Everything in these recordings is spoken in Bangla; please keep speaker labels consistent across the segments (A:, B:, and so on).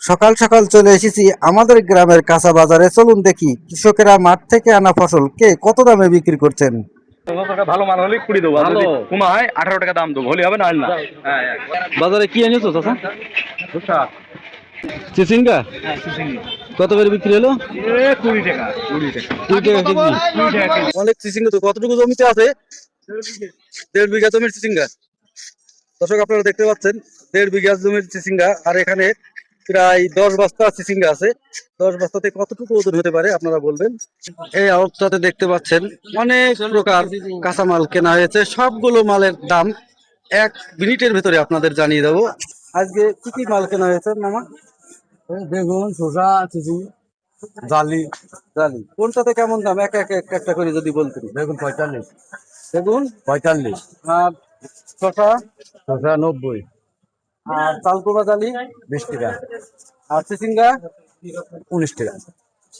A: সকাল সকাল চলে এসেছি আমাদের গ্রামের কাঁচা বাজারে। চলুন দেখি কৃষকেরা মাঠ থেকে আনা ফসল কে কত দামে বিক্রি করছেন।
B: ভালো মাল হলে 20 দেবো, ভালো কমা হয় 18 টাকা দাম দেবো, হলে হবে না হলে না।
C: বাজারে কি এনেছো চাচা?
B: বুঝছা?
C: চিচিঙ্গা কত করে বিক্রি হলো?
B: 20 টাকা 20 টাকা
C: 2 টাকা কেজি।
B: 20 টাকা কেজি।
C: অনেক চিচিঙ্গা তো। কতটুকু জমিতে আছে? 1.5 বিঘা জমির চিচিঙ্গা। দর্শক আপনারা দেখতে পাচ্ছেন 1.5 বিঘা জমির চিচিঙ্গা, আর এখানে প্রায় 10 বস্তা চিচিঙ্গা আছে। 10 বস্তাতে কতটুকু ওজন হতে পারে আপনারা বলবেন। এই আউটটাতে দেখতে পাচ্ছেন অনেক প্রকার কাঁচামাল কেনা হয়েছে। সবগুলো মালের দাম 1 মিনিটের ভিতরে আপনাদের জানিয়ে দেবো। আজকে কি কি মাল কেনা হয়েছে মামা?
D: বেগুন, শসা, চিচি, জালি।
C: জানি কোনটাতে কেমন দাম, একটা করে যদি বলতেন।
D: বেগুন 45,
C: বেগুন
D: 45,
C: আর শসা
D: শসা 90,
C: আর চালকুমড়া জালি
D: 20 টাকা,
C: আর চিচিঙ্গা
D: 19 টাকা,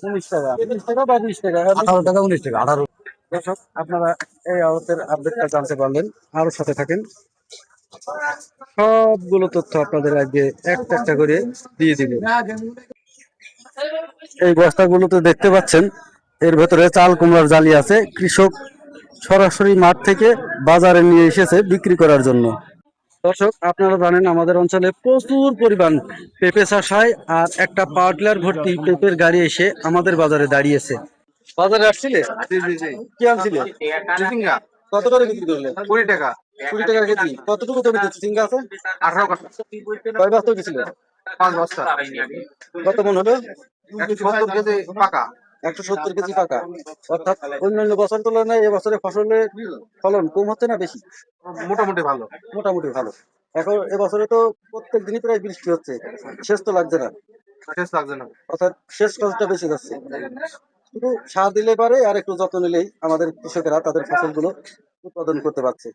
C: 19 টাকা। 19 টাকা বা 20 টাকা।
D: 18 টাকা, 19 টাকা, 18।
C: দর্শক আপনারা এই আওতের আপডেটটা জানতে পারলেন, আরো সাথে থাকেন। সবগুলো তথ্য আপনাদের আজকে একটা একটা করে দিয়ে দিব। এই বস্তাগুলোতে দেখতে পাচ্ছেন এর ভেতরে চাল কুমড়ার জালি আছে। কৃষক সরাসরি মাঠ থেকে বাজারে নিয়ে এসেছে বিক্রি করার জন্য। দর্শক আপনারা জানেন আমাদের অঞ্চলে প্রচুর পরিমাণ পেঁপে চাষ হয়, আর একটা পাওয়ার ভর্তি পেঁপের গাড়ি এসে আমাদের বাজারে দাঁড়িয়েছে। বাজারে আসছিলে? কি আনছিলে?
B: চিচিঙ্গা
C: কত করে বিক্রি করলে?
B: 20 টাকা
C: 20 টাকা কেজি। কতটুকু জমিতে চিচিঙ্গা আছে?
B: 18 টাকা
C: কয় বস্তা গেছিল?
B: 5 বস্তা।
C: কত মন হলো?
B: 170 কেজি পাকা।
C: 170 কেজি পাকা। অর্থাৎ অন্যান্য বছর তুলনায় এবছরে ফসলের ফলন কম হচ্ছে না বেশি?
B: মোটামুটি ভালো।
C: মোটামুটি ভালো। এখন এবছরে তো প্রত্যেক দিনই প্রায় বৃষ্টি হচ্ছে, শেষ তো লাগছে না।
B: টেস্ট লাগছে না।
C: অর্থাৎ শেষ খরচটা বেশি যাচ্ছে। শুধু সার দিলে পারে আর একটু যত্ন নিলেই আমাদের কৃষকেরা তাদের ফসলগুলো উৎপাদন করতে পারছে।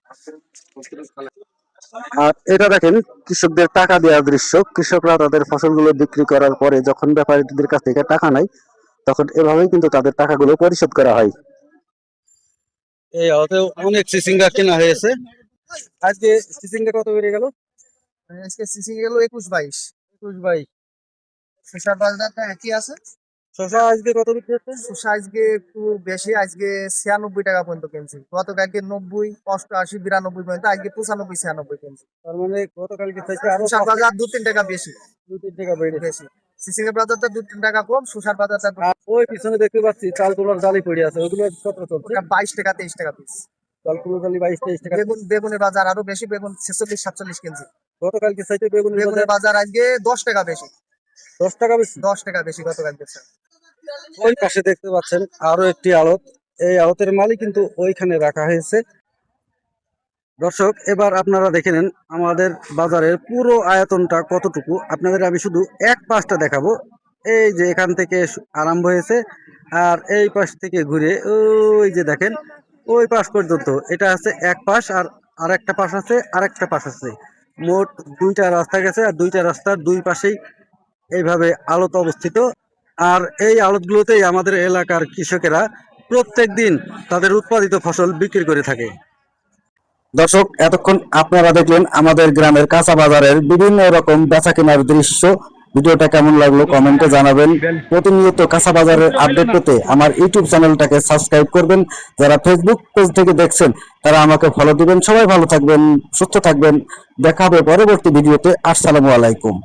C: আর এটা দেখেন কৃষকদের টাকা দেওয়ার দৃশ্য। কৃষকরা তাদের ফসলগুলো বিক্রি করার পরে যখন ব্যাপারীদের কাছ থেকে টাকা নেয়, তখন এভাবেই কিন্তু তাদের টাকাগুলো পরিশোধ করা হয়। এই আওতেও অনেক চিচিঙ্গা কেনা হয়েছে। আজকে চিচিঙ্গা কত বেড়ে গেল?
D: আজকে সিসি গেল 21, 22।
C: 21, 22।
D: শসার বাজারটা একই আছে।
C: শসা আজকে কত বিক্রি হচ্ছে?
D: শসা আজকে একটু বেশি, আজকে 96 টাকা পর্যন্ত কিনছি। গতকালকে 90, 88, 92 পর্যন্ত, আজকে 95, 96 কিনছি।
C: তার মানে গতকালকে থেকে আরো
D: শসার বাজার 2-3 টাকা বেশি।
C: 2-3 টাকা বেড়েছে।
D: বেশি সিসিঙ্গের বাজারটা 2-3 টাকা কম, শসার বাজারটা
C: আর ওই পিছনে দেখতে পাচ্ছি চাল কুমড়ার জালি পড়ে আছে, ওগুলো কত চলছে?
D: 22 টাকা, 23 টাকা পিস।
C: চাল কুমড়ার জালি 22-23 টাকা।
D: বেগুনের বাজার আরো বেশি, বেগুন 46, 47 কিনছি।
C: গতকালকে চাইতে
D: বেগুনের বাজার আজকে 10 টাকা বেশি।
C: 10 টাকা বেশি।
D: 10 টাকা বেশি গতকালকে।
C: ওই পাশে দেখতে পাচ্ছেন আরো একটি আড়ত। এই আড়তের মালই কিন্তু ওইখানে রাখা হয়েছে। দর্শক এবার আপনারা দেখে নেন আমাদের বাজারের পুরো আয়তনটা কতটুকু। আপনাদের আমি শুধু এক পাশটা দেখাবো। এই যে এখান থেকে আরম্ভ হয়েছে, আর এই পাশ থেকে ঘুরে ওই যে দেখেন ওই পাশ পর্যন্ত। এটা আছে এক পাশ, আর আরেকটা পাশ আছে, আরেকটা পাশ আছে। মোট 2টা রাস্তা গেছে, আর 2টা রাস্তার দুই পাশেই এইভাবে আড়ত অবস্থিত। আর এই আড়তগুলোতেই আমাদের এলাকার কৃষকেরা প্রত্যেক দিন তাদের উৎপাদিত ফসল বিক্রি করে থাকে। দর্শক এতক্ষণ আপনারা দেখলেন আমাদের গ্রামের কাঁচা বাজারের বিভিন্ন রকম বেচা কেনার দৃশ্য। ভিডিওটা কেমন লাগলো কমেন্টে জানাবেন। প্রতিনিয়ত কাঁচা বাজারের আপডেট পেতে আমার ইউটিউব চ্যানেলটাকে সাবস্ক্রাইব করবেন। যারা ফেসবুক পেজ থেকে দেখছেন তারা আমাকে ফলো দিবেন। সবাই ভালো থাকবেন, সুস্থ থাকবেন। দেখা হবে পরবর্তী ভিডিওতে। আসসালামু আলাইকুম।